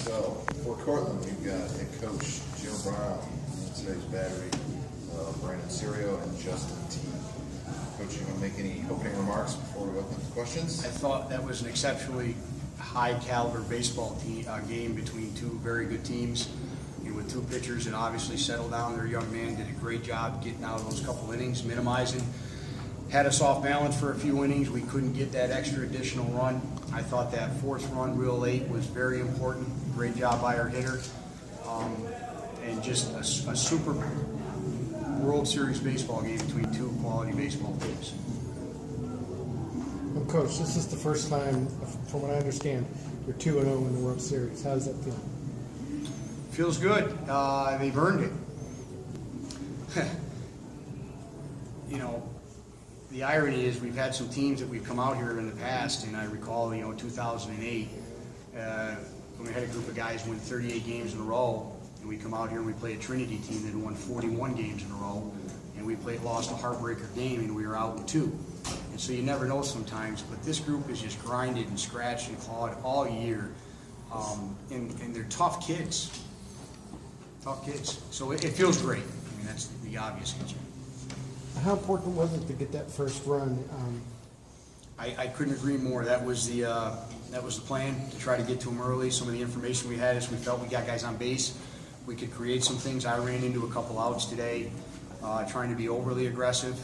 So, for Cortland, we've got head coach Joe Brown, and today's battery, Brandon Serio, and Justin Teague. Coach, you want to make any opening remarks before we open up the questions? I thought that was an exceptionally high-caliber baseball game between two very good teams. And with two pitchers that obviously settled down, their young man did a great job getting out of those couple innings, minimizing. Had us off balance for a few innings. We couldn't get that extra additional run. I thought that fourth run real late was very important. Great job by our hitter. And just a super World Series baseball game between two quality baseball teams. Well, Coach, this is the first time, from what I understand, you're 2-0 in the World Series. How does that feel? Feels good. They've earned it. You know, the irony is we've had some teams that we've come out here in the past, and I recall, 2008, when we had a group of guys win 38 games in a row, and we come out here and we play a Trinity team that won 41 games in a row, and we lost a heartbreaker game, and we were out in 2. And so you never know sometimes, but this group is just grinded and scratched and clawed all year, and they're tough kids. Tough kids. So it feels great. I mean, that's the obvious answer. How important was it to get that first run? I couldn't agree more. That was the plan, to try to get to them early. Some of the information we had is we felt we got guys on base. We could create some things. I ran into a couple outs today, trying to be overly aggressive.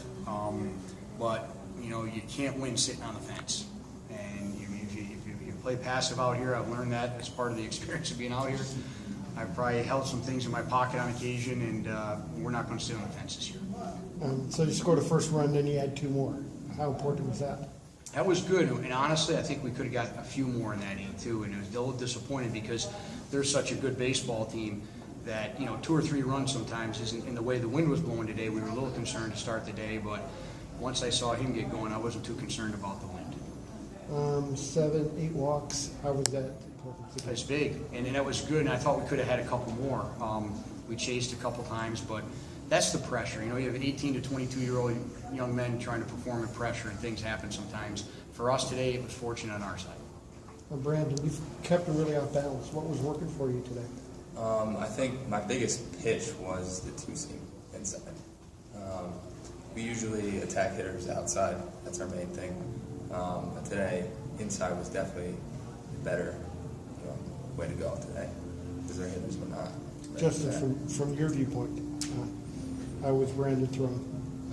But you can't win sitting on the fence. And if you play passive out here, I've learned that as part of the experience of being out here. I've probably held some things in my pocket on occasion, and we're not going to sit on the fence this year. So you scored a first run, then you had 2 more. How important was that? That was good, and honestly, I think we could have got a few more in that inning too. And it was a little disappointing because they're such a good baseball team that 2 or 3 runs sometimes isn't. In the way the wind was blowing today, we were a little concerned to start the day, but once I saw him get going, I wasn't too concerned about the wind. 7, 8 walks. How was that? It's big, and that was good. And I thought we could have had a couple more. We chased a couple times, but that's the pressure. You have 18 to 22-year-old young men trying to perform in pressure, and things happen sometimes. For us today, it was fortunate on our side. Brandon, you've kept them really off balance. What was working for you today? I think my biggest pitch was the 2-seam inside. We usually attack hitters outside. That's our main thing. But today, inside was definitely the better way to go today, because our hitters were not. Justin, from your viewpoint, how was Brandon throwing?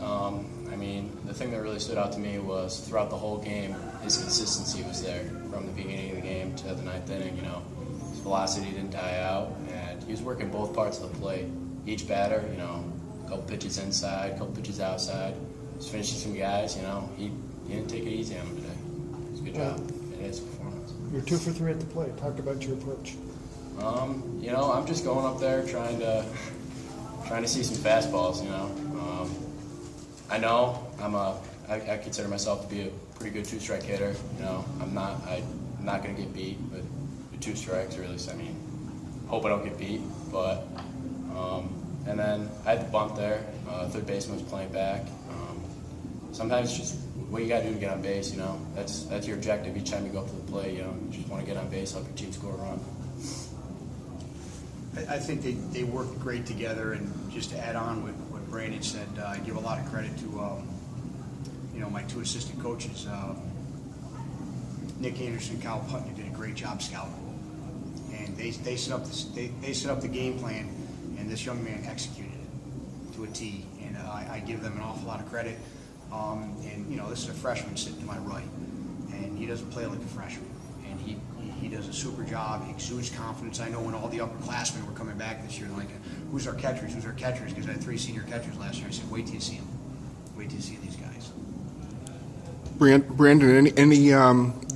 I mean, the thing that really stood out to me was throughout the whole game, his consistency was there from the beginning of the game to the 9th inning. His velocity didn't die out, and he was working both parts of the plate. Each batter, a couple pitches inside, a couple pitches outside. Just finishing some guys, he didn't take it easy on him today. It was a good job in his performance. You're 2 for 3 at the plate. Talk about your approach. I'm just going up there trying to see some fastballs. I know I consider myself to be a pretty good 2-strike hitter. I'm not going to get beat with 2 strikes, or at least hope I don't get beat. But and then I had the bunt there. Third baseman was playing back. Sometimes it's just what you got to do to get on base. That's your objective each time you go up to the plate. You just want to get on base, help your team score a run. I think they worked great together, and just to add on what Brandon said, I give a lot of credit to my 2 assistant coaches, Nick Anderson and Kyle Putney did a great job scouting, and they set up the game plan, and this young man executed it to a T, and I give them an awful lot of credit. This is a freshman sitting to my right, and he doesn't play like a freshman, and he does a super job. He exudes confidence. I know when all the upperclassmen were coming back this year, like, who's our catchers? Who's our catchers? Because I had 3 senior catchers last year. I said, wait till you see them. Wait till you see these guys. Brandon, any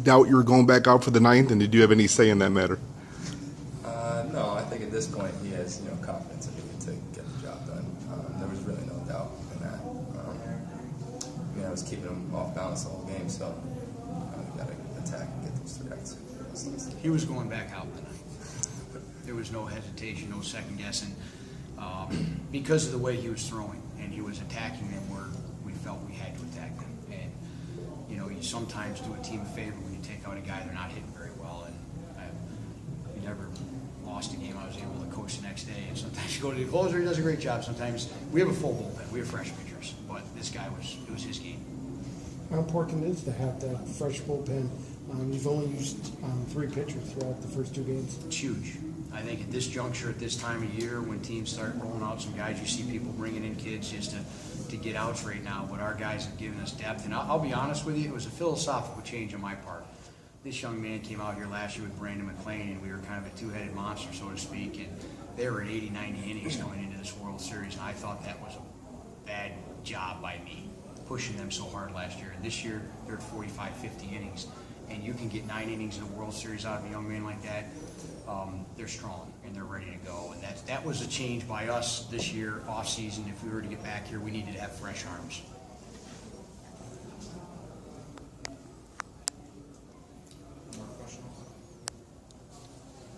doubt you were going back out for the 9th, and did you have any say in that matter? No, I think at this point he has confidence in me to get the job done. There was really no doubt in that. I was keeping him off balance the whole game, so we got to attack and get those 3 outs. He was going back out tonight. There was no hesitation, no second guessing, because of the way he was throwing, and he was attacking them where we felt we had to attack them. And you sometimes do a team a favor when you take out a guy they're not hitting very well, and you lost a game, I was able to coach the next day. And sometimes you go to the closer, he does a great job. Sometimes we have a full bullpen, we have fresh pitchers, but this guy it was his game. How important it is to have that fresh bullpen. You've only used 3 pitchers throughout the first 2 games. It's huge. I think at this juncture, at this time of year, when teams start rolling out some guys, you see people bringing in kids just to get outs right now, but our guys have given us depth. And I'll be honest with you, it was a philosophical change on my part. This young man came out here last year with Brandon McLean, and we were kind of a two-headed monster, so to speak, and they were at 80, 90 innings going into this World Series, and I thought that was a bad job by me, pushing them so hard last year. And this year, they're at 45, 50 innings, and you can get 9 innings in a World Series out of a young man like that. They're strong, and they're ready to go, and that was a change by us this year, off-season. If we were to get back here, we needed to have fresh arms. More questions?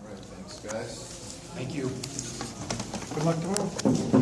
All right, thanks, guys. Thank you. Good luck tomorrow.